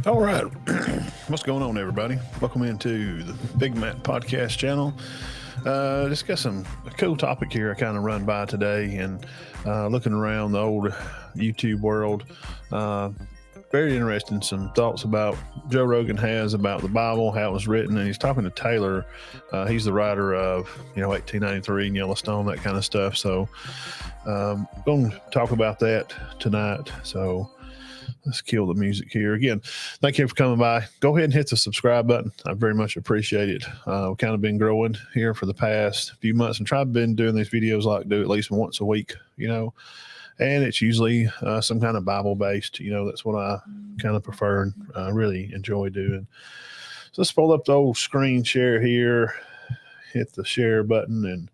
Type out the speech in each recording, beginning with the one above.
All right. What's going on, everybody? Welcome into the Big Matt Podcast channel. Just got a cool topic here I kind of run by today, and looking around the old YouTube world. Very interesting. Some thoughts about Joe Rogan has about the Bible, how it was written, and he's talking to Taylor. He's the writer of 1893 and Yellowstone, that kind of stuff. So going to talk about that tonight. So let's kill the music here. Again, thank you for coming by. Go ahead and hit the subscribe button. I very much appreciate it. We've kind of been growing here for the past few months and been doing these videos do at least once a week, and it's usually some kind of Bible based, that's what I kind of prefer and really enjoy doing. So let's pull up the old screen share here, hit the share button, and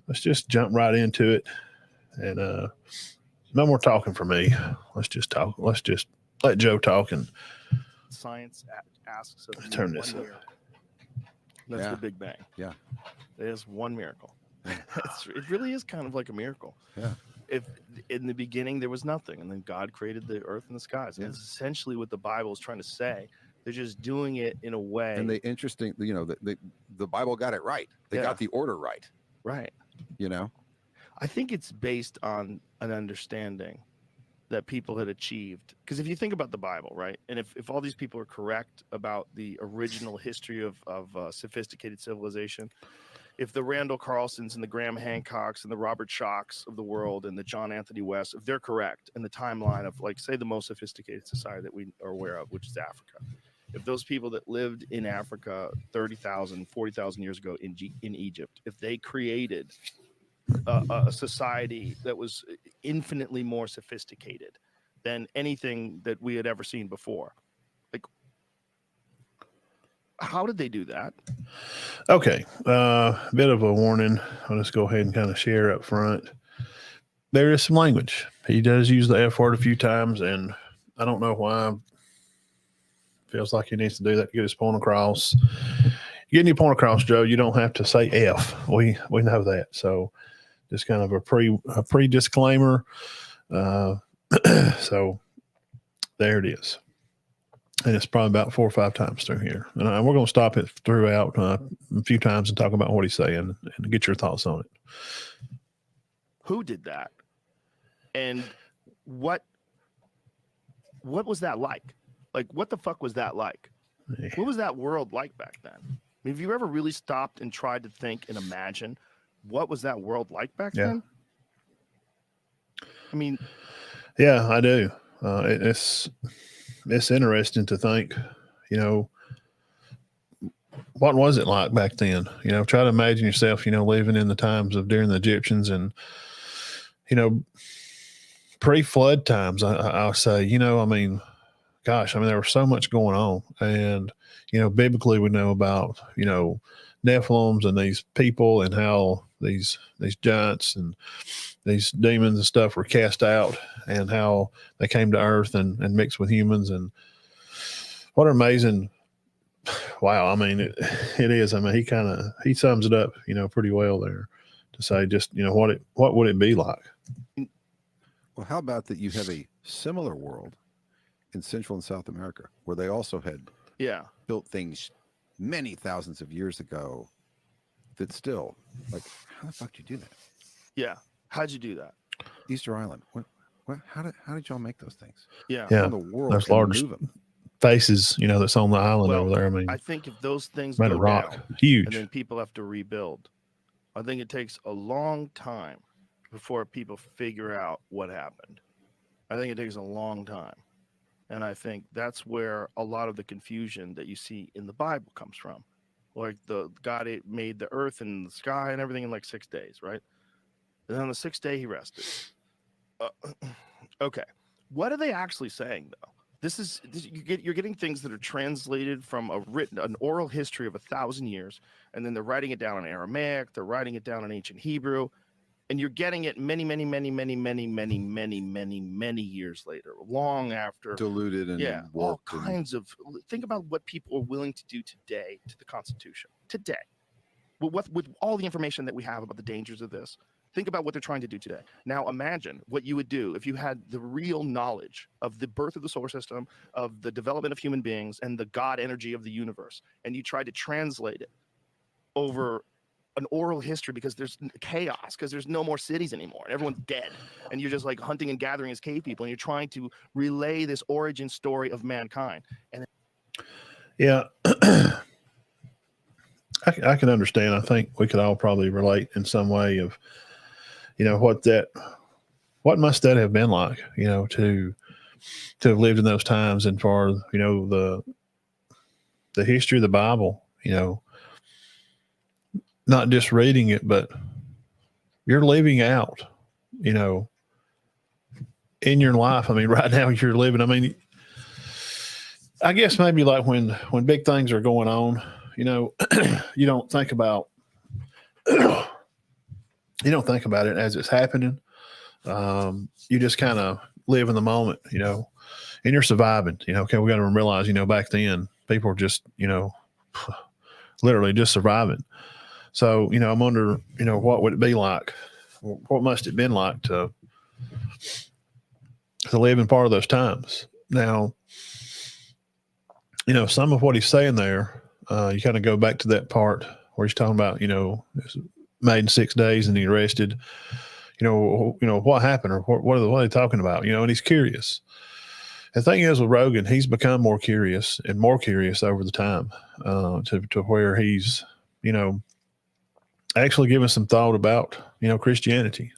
let's just jump right into it. And, no more talking for me. Let's just talk. Let's just let Joe talk. And science asks us to turn this up. That's the Big Bang. Yeah. There's one miracle. It really is kind of like a miracle. Yeah. If in the beginning there was nothing, and then God created the earth and the skies. And it's essentially what the Bible is trying to say. They're just doing it in a way. And the Bible got it right. They got the order right. Right. I think it's based on an understanding that people had achieved. Because if you think about the Bible, right, and if all these people are correct about the original history of sophisticated civilization, if the Randall Carlsons and the Graham Hancocks and the Robert Shocks of the world and the John Anthony West, if they're correct in the timeline of, like, say, the most sophisticated society that we are aware of, which is Africa, if those people that lived in Africa 30,000, 40,000 years ago in Egypt, if they created a society that was infinitely more sophisticated than anything that we had ever seen before, like, how did they do that? Okay, bit of a warning. I'll just go ahead and kind of share up front. There is some language. He does use the F word a few times, and I don't know why. Feels like he needs to do that to get his point across. Getting your point across, Joe, you don't have to say F. We know that. So just kind of a pre disclaimer. So there it is. And it's probably about 4 or 5 times through here. And we're going to stop it throughout a few times and talk about what he's saying and get your thoughts on it. Who did that? And what was that like? Like, what the fuck was that like? Yeah. What was that world like back then? I mean, have you ever really stopped and tried to think and imagine what was that world like back then? I mean, yeah, I do. It's interesting to think, what was it like back then? Try to imagine yourself, living in the times of during the Egyptians and, pre-flood times. I'll say, gosh, there was so much going on. And, biblically we know about, Nephilims and these people and how these giants and these demons and stuff were cast out and how they came to earth and mixed with humans. And what an amazing, wow. It is. He sums it up, pretty well there to say just, what would it be like? Well, how about that you have a similar world in Central and South America where they also had built things many thousands of years ago that still, like, how the fuck did you do that? Yeah. How'd you do that? Easter Island. How did y'all make those things? Yeah. How in the world those large faces, that's on the island over there. I think if those things made go a rock, down, huge, and then people have to rebuild, I think it takes a long time before people figure out what happened. I think it takes a long time. And I think that's where a lot of the confusion that you see in the Bible comes from. Like, God made the earth and the sky and everything in like 6 days, right? And then on the 6th day, he rested. Okay. What are they actually saying, though? You're getting things that are translated from an oral history of 1,000 years, and then they're writing it down in Aramaic, they're writing it down in ancient Hebrew. And you're getting it many years later, long after, diluted and all kinds of. Think about what people are willing to do today to the Constitution today, with all the information that we have about the dangers of this. Think about what they're trying to do today. Now imagine what you would do if you had the real knowledge of the birth of the solar system, of the development of human beings, and the God energy of the universe, and you tried to translate it over an oral history, because there's chaos, because there's no more cities anymore and everyone's dead, and you're just like hunting and gathering as cave people, and you're trying to relay this origin story of mankind. And yeah, I can understand. I think we could all probably relate in some way of, what must that have been like, to have lived in those times, and for the history of the Bible, not just reading it, but you're living out, in your life. I mean, right now you're living. I mean, I guess maybe like when big things are going on, you don't think about it as it's happening. You just kind of live in the moment, and you're surviving. Okay, we got to realize, back then people were just, literally just surviving. So, I wonder, what would it be like? What must it have been like to live in part of those times? Now, some of what he's saying there, you kind of go back to that part where he's talking about, it's made in 6 days and he rested. What happened, or what are they talking about? And he's curious. The thing is with Rogan, he's become more curious over the time, to where he's, actually giving some thought about, Christianity.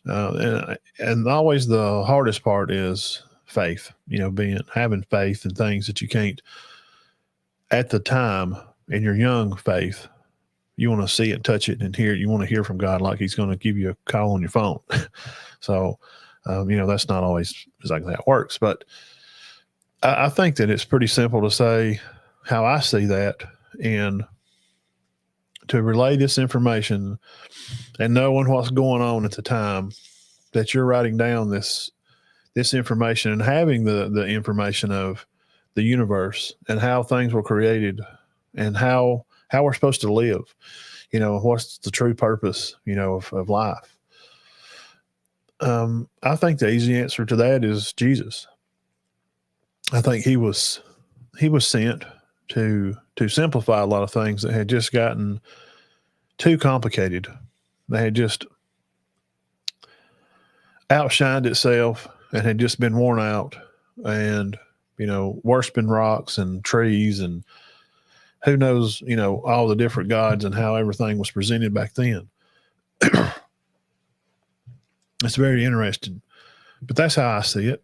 And always the hardest part is faith, having faith in things that you can't at the time in your young faith. You want to see it, touch it, and hear it. You want to hear from God like he's going to give you a call on your phone. So, that's not always exactly how it works. But I think that it's pretty simple to say how I see that, and to relay this information and knowing what's going on at the time that you're writing down this information, and having the information of the universe and how things were created and how we're supposed to live, what's the true purpose, of life. I think the easy answer to that is Jesus. I think he was sent to simplify a lot of things that had just gotten too complicated. They had just outshined itself and had just been worn out, and, worshiping rocks and trees and who knows, all the different gods and how everything was presented back then. It's very interesting, but that's how I see it.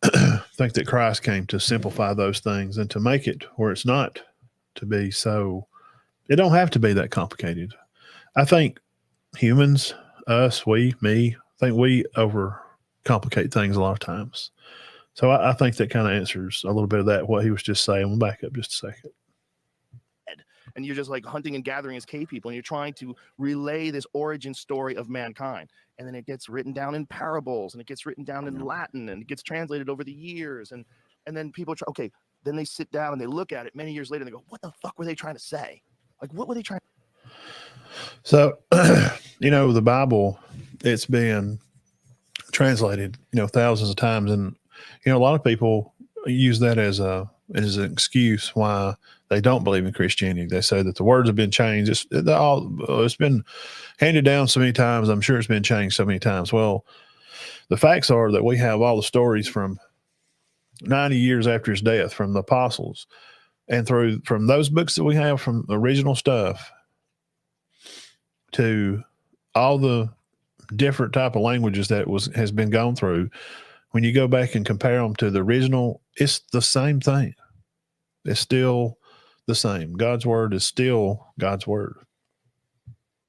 I think that Christ came to simplify those things and to make it where it's not to be so. It don't have to be that complicated. I think humans, us, me, I think we overcomplicate things a lot of times. So I think that kind of answers a little bit of that, what he was just saying. We'll back up just a second. And you're just like hunting and gathering as cave people, and you're trying to relay this origin story of mankind. And then it gets written down in parables, and it gets written down in Latin, and it gets translated over the years. And then people try, okay, then they sit down and they look at it many years later and they go, what the fuck were they trying to say? Like, what were they trying? So, the Bible, it's been translated, thousands of times. And, a lot of people use that as an excuse why they don't believe in Christianity. They say that the words have been changed. It's been handed down so many times. I'm sure it's been changed so many times. Well, the facts are that we have all the stories from 90 years after his death, from the apostles, and from those books that we have, from the original stuff to all the different type of languages that has been gone through. When you go back and compare them to the original, it's the same thing. It's still the same. God's word is still God's word.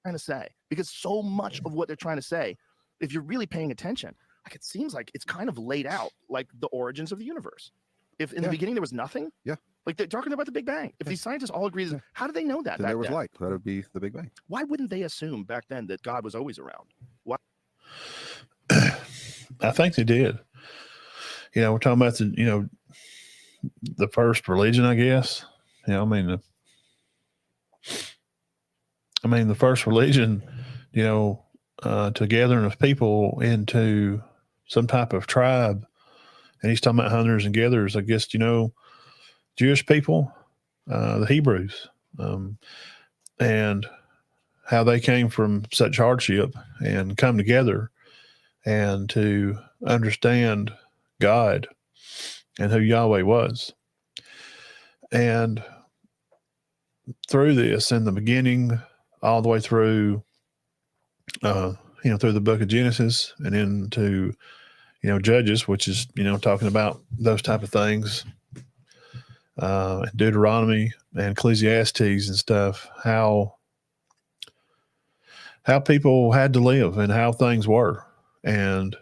Trying to say, because so much of what they're trying to say, if you're really paying attention, like, it seems like it's kind of laid out like the origins of the universe. If in the beginning there was nothing, Like they're talking about the Big Bang. If these scientists all agree, how do they know that? Then there was light. That would be the Big Bang. Why wouldn't they assume back then that God was always around? Why? I think they did. We're talking about the first religion, I guess. The first religion, gathering of people into some type of tribe. And he's talking about hunters and gatherers, I guess, Jewish people, the Hebrews, and how they came from such hardship and come together and to understand God and who Yahweh was. And through this, in the beginning, all the way through, through the book of Genesis and into, Judges, which is, talking about those type of things, Deuteronomy and Ecclesiastes and stuff, how people had to live and how things were. And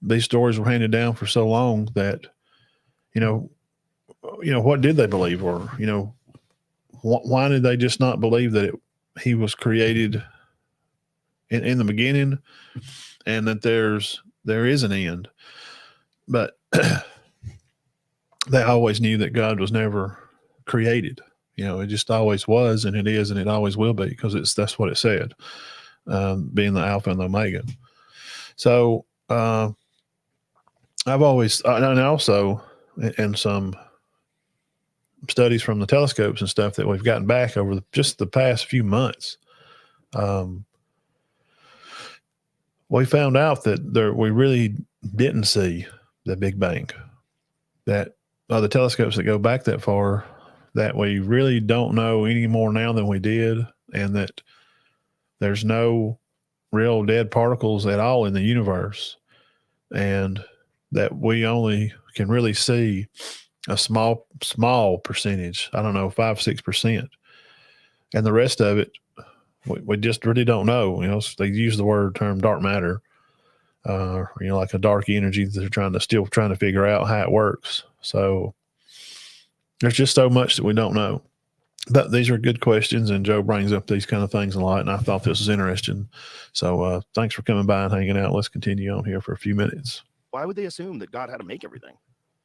these stories were handed down for so long that, what did they believe? Or, why did they just not believe that he was created in the beginning and that there is an end? But they always knew that God was never created. It just always was, and it is, and it always will be, because that's what it said, being the Alpha and the Omega. So I've always, and also in some studies from the telescopes and stuff that we've gotten back over just the past few months, we found out that we really didn't see the Big Bang. That the telescopes that go back that far, that we really don't know any more now than we did, and that there's no real dead particles at all in the universe, and that we only can really see a small percentage. I don't know, 5-6%, and the rest of it, we just really don't know. They use the term dark matter, like a dark energy that they're still trying to figure out how it works. So there's just so much that we don't know. But these are good questions, and Joe brings up these kind of things a lot, and I thought this was interesting. So thanks for coming by and hanging out. Let's continue on here for a few minutes. Why would they assume that God had to make everything?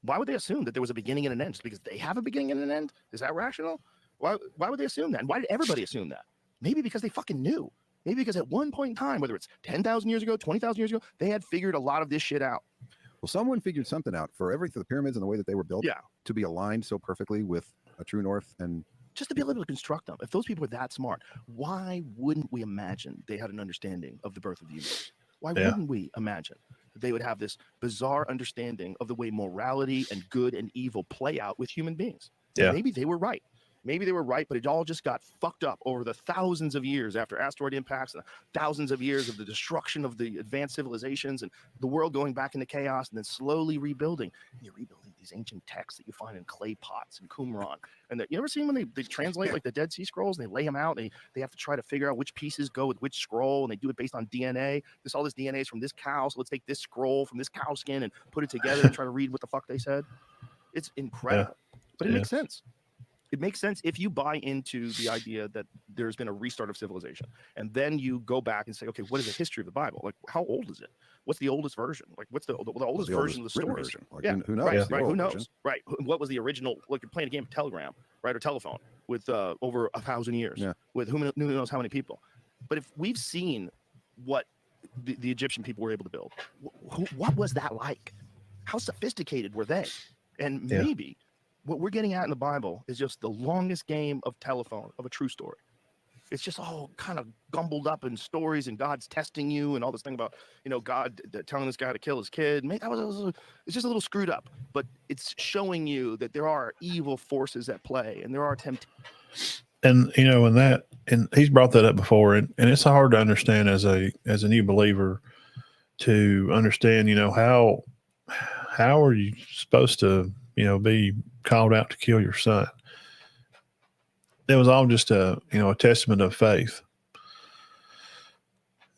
Why would they assume that there was a beginning and an end? Just because they have a beginning and an end? Is that rational? Why would they assume that? And why did everybody assume that? Maybe because they fucking knew. Maybe because at one point in time, whether it's 10,000 years ago, 20,000 years ago, they had figured a lot of this shit out. Well, someone figured something out for the pyramids and the way that they were built to be aligned so perfectly with a true north, and just to be able to construct them. If those people were that smart, why wouldn't we imagine they had an understanding of the birth of the universe? Why wouldn't we imagine that they would have this bizarre understanding of the way morality and good and evil play out with human beings? Yeah. Maybe they were right. Maybe they were right, but it all just got fucked up over the thousands of years after asteroid impacts and thousands of years of the destruction of the advanced civilizations and the world going back into chaos and then slowly rebuilding. And you're rebuilding these ancient texts that you find in clay pots and Qumran. And you ever seen when they translate like the Dead Sea Scrolls and they lay them out and they have to try to figure out which pieces go with which scroll, and they do it based on DNA. All this DNA is from this cow, so let's take this scroll from this cow skin and put it together and try to read what the fuck they said. It's incredible, but it makes sense. It makes sense if you buy into the idea that there's been a restart of civilization, and then you go back and say, okay, what is the history of the Bible? Like, how old is it? What's the oldest version? Like, what's the oldest version of the stories? Like, who knows? Right. Who knows? Version. Right. What was the original? Like, you're playing a game of Telegram, right, or telephone with over 1,000 years with who knows how many people. But if we've seen what the Egyptian people were able to build, what was that like? How sophisticated were they? And maybe what we're getting at in the Bible is just the longest game of telephone of a true story. It's just all kind of gumbled up in stories, and God's testing you and all this thing about, God telling this guy to kill his kid. It's just a little screwed up, but it's showing you that there are evil forces at play and there are temptations. And, and he's brought that up before, and it's hard to understand as a new believer to understand, how are you supposed to, be called out to kill your son? It was all just a testament of faith.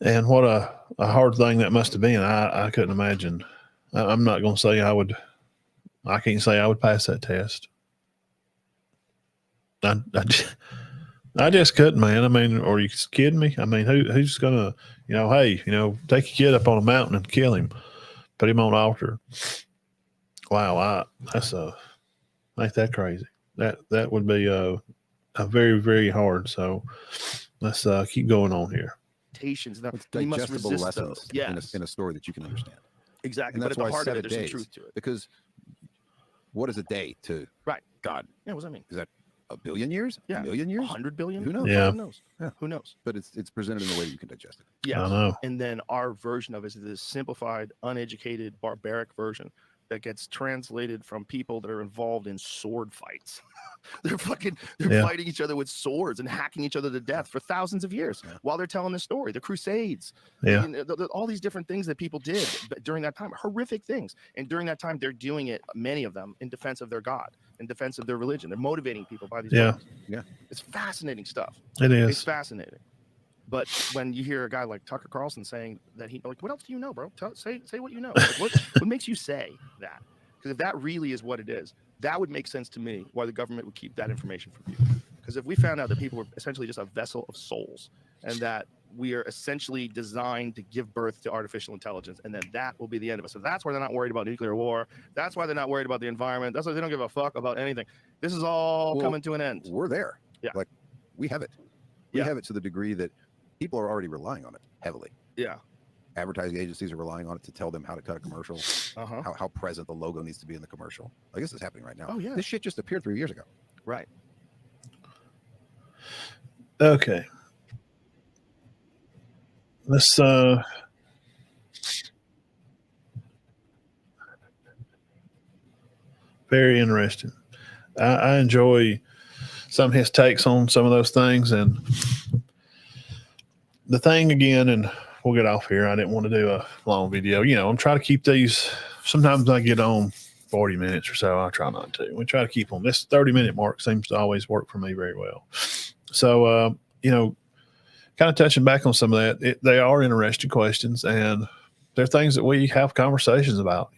And what a hard thing that must have been. I couldn't imagine. I'm not going to say I can't say I would pass that test. I just couldn't, man. I mean, are you kidding me? I mean, who's gonna, hey, take a kid up on a mountain and kill him, put him on an altar? Wow, ain't that crazy? That would be a very, very hard. So let's keep going on here. It's digestible lessons in a story that you can understand. Exactly. And that's but at why the heart I of said it, there's some truth to it. Because what is a day to God? Yeah, what does that mean? Is that a billion years? Yeah. A million years? 100 billion? Who knows? Yeah. Who knows? Yeah. Who knows? But it's presented in a way that you can digest it. Yeah. I know. And then our version of it is this simplified, uneducated, barbaric version that gets translated from people that are involved in sword fights. They're fighting each other with swords and hacking each other to death for thousands of years while they're telling this story. The Crusades, all these different things that people did during that time, horrific things. And during that time, they're doing it, many of them, in defense of their God, in defense of their religion. They're motivating people by these ways. Yeah. It's fascinating stuff. It is. It's fascinating. But when you hear a guy like Tucker Carlson saying that what else do you know, bro? Say what you know. Like, what makes you say that? Because if that really is what it is, that would make sense to me why the government would keep that information from people. Because if we found out that people were essentially just a vessel of souls and that we are essentially designed to give birth to artificial intelligence, and then that will be the end of it. So that's why they're not worried about nuclear war. That's why they're not worried about the environment. That's why they don't give a fuck about anything. This is all coming to an end. We're there. Yeah. Like we have it. We have it to the degree that people are already relying on it heavily. Yeah. Advertising agencies are relying on it to tell them how to cut a commercial, how present the logo needs to be in the commercial. Like this is happening right now. Oh, yeah. This shit just appeared 3 years ago. Right. Okay. Let's very interesting. I enjoy some of his takes on some of those things, and the thing again, and we'll get off here. I didn't want to do a long video. I'm trying to keep these. Sometimes I get on 40 minutes or so. I try not to. We try to keep on. This 30-minute mark seems to always work for me very well. So, kind of touching back on some of that, they are interesting questions, and they're things that we have conversations about.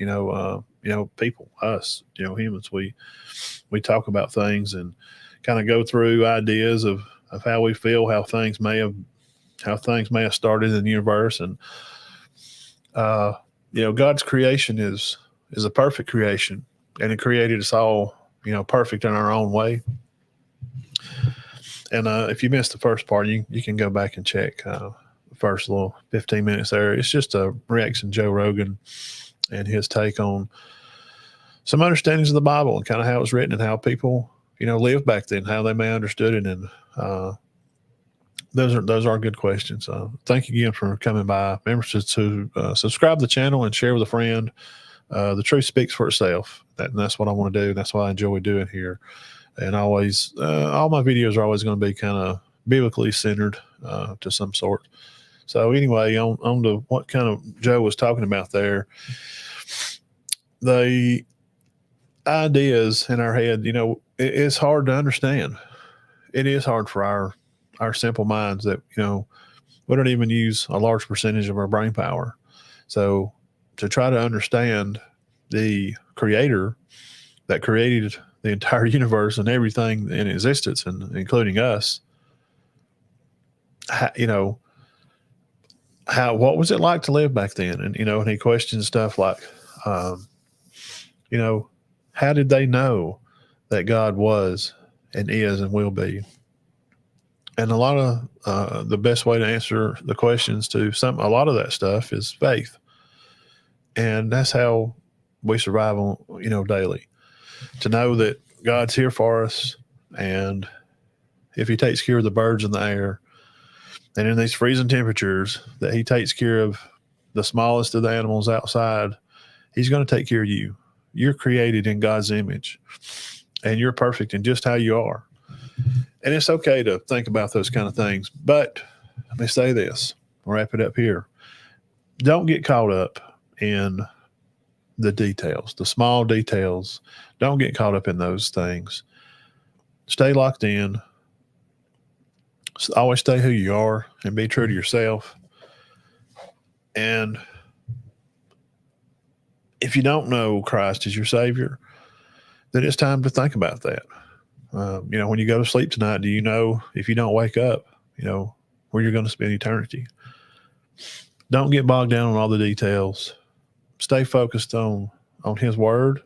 People, us, humans, we talk about things and kind of go through ideas of how we feel, how things may have started in the universe. And God's creation is a perfect creation, and it created us all perfect in our own way. And if you missed the first part, you can go back and check the first little 15 minutes there. It's just a reaction to Joe Rogan and his take on some understandings of the Bible and kind of how it was written and how people lived back then, how they may have understood it. And those are good questions. Thank you again for coming by. Remember to subscribe to the channel and share with a friend. The truth speaks for itself. That's what I want to do. That's what I enjoy doing here. And always, all my videos are always going to be kind of biblically centered to some sort. So anyway, on to what kind of Joe was talking about there, the ideas in our head, it's hard to understand. It is hard for our simple minds that, we don't even use a large percentage of our brain power. So to try to understand the creator that created the entire universe and everything in existence, and including us, what was it like to live back then? And, and he questions stuff like, how did they know that God was and is and will be? And a lot of the best way to answer the questions to a lot of that stuff is faith. And that's how we survive on, daily. To know that God's here for us, and if he takes care of the birds in the air, and in these freezing temperatures, that he takes care of the smallest of the animals outside, he's going to take care of you. You're created in God's image, and you're perfect in just how you are. And it's okay to think about those kind of things. But let me say this, I'll wrap it up here. Don't get caught up in the details, the small details. Don't get caught up in those things. Stay locked in. Always stay who you are and be true to yourself. And if you don't know Christ as your Savior, then it's time to think about that. When you go to sleep tonight, do you know if you don't wake up, where you're going to spend eternity? Don't get bogged down on all the details. Stay focused on his word.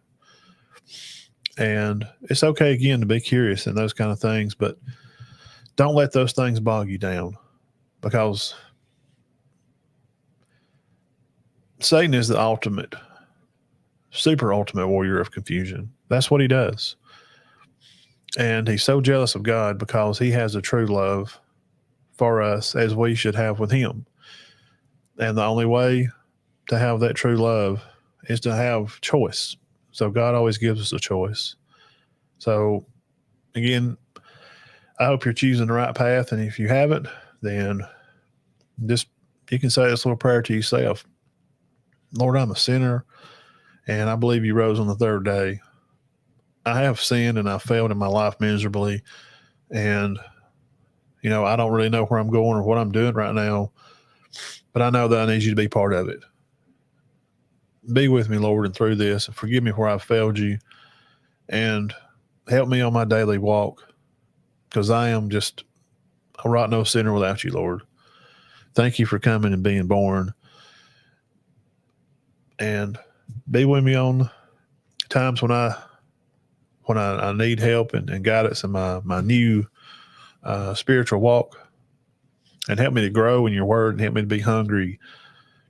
And it's okay, again, to be curious and those kind of things, but don't let those things bog you down, because Satan is the super ultimate warrior of confusion. That's what he does. And he's so jealous of God because he has a true love for us, as we should have with him. And the only way to have that true love is to have choice. So God always gives us a choice. So again, I hope you're choosing the right path. And if you haven't, then you can say this little prayer to yourself. Lord, I'm a sinner, and I believe you rose on the third day. I have sinned and I failed in my life miserably. And, I don't really know where I'm going or what I'm doing right now, but I know that I need you to be part of it. Be with me, Lord, and through this, and forgive me where I've failed you, and help me on my daily walk, because I am just a rotten old sinner without you, Lord. Thank you for coming and being born, and be with me on times when I need help and guidance in my new spiritual walk, and help me to grow in your word, and help me to be hungry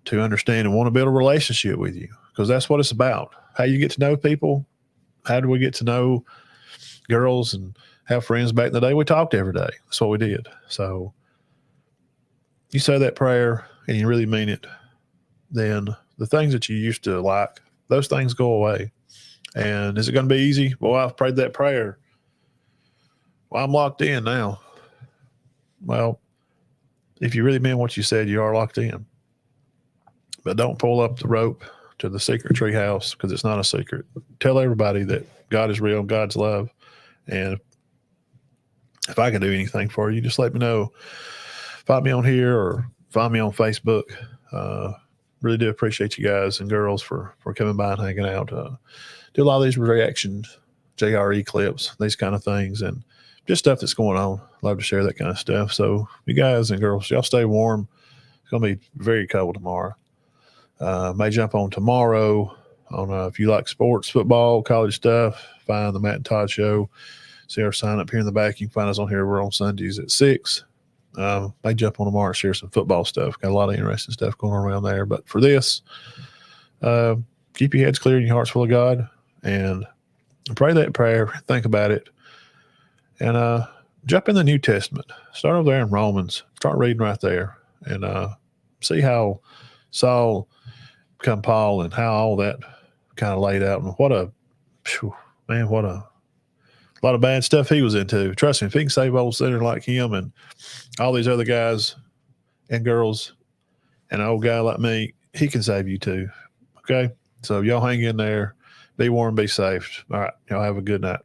to understand and want to build a relationship with you, because that's what it's about. How you get to know people. How do we get to know girls and have friends? Back in the day, we talked every day. That's what we did. So you say that prayer and you really mean it, then the things that you used to like, those things go away. And is it going to be easy? Well, I've prayed that prayer. Well, I'm locked in now. Well, if you really mean what you said, you are locked in. But don't pull up the rope to the secret tree house, because it's not a secret. Tell everybody that God is real, God's love. And if I can do anything for you, just let me know. Find me on here or find me on Facebook. Really do appreciate you guys and girls for coming by and hanging out. Do a lot of these reactions, JRE clips, these kind of things, and just stuff that's going on. Love to share that kind of stuff. So you guys and girls, y'all stay warm. It's going to be very cold tomorrow. May jump on tomorrow on if you like sports, football, college stuff, find the Matt and Todd Show. See our sign up here in the back. You can find us on here. We're on Sundays at 6. May jump on tomorrow and share some football stuff. Got a lot of interesting stuff going on around there. But for this, keep your heads clear and your hearts full of God, and pray that prayer. Think about it, and jump in the New Testament. Start over there in Romans. Start reading right there, and see how Saul become Paul and how all that kind of laid out. And what a lot of bad stuff he was into. Trust me, if he can save old sinner like him and all these other guys and girls and an old guy like me, he can save you too. Okay? So y'all hang in there. Be warm, be safe. All right. Y'all have a good night.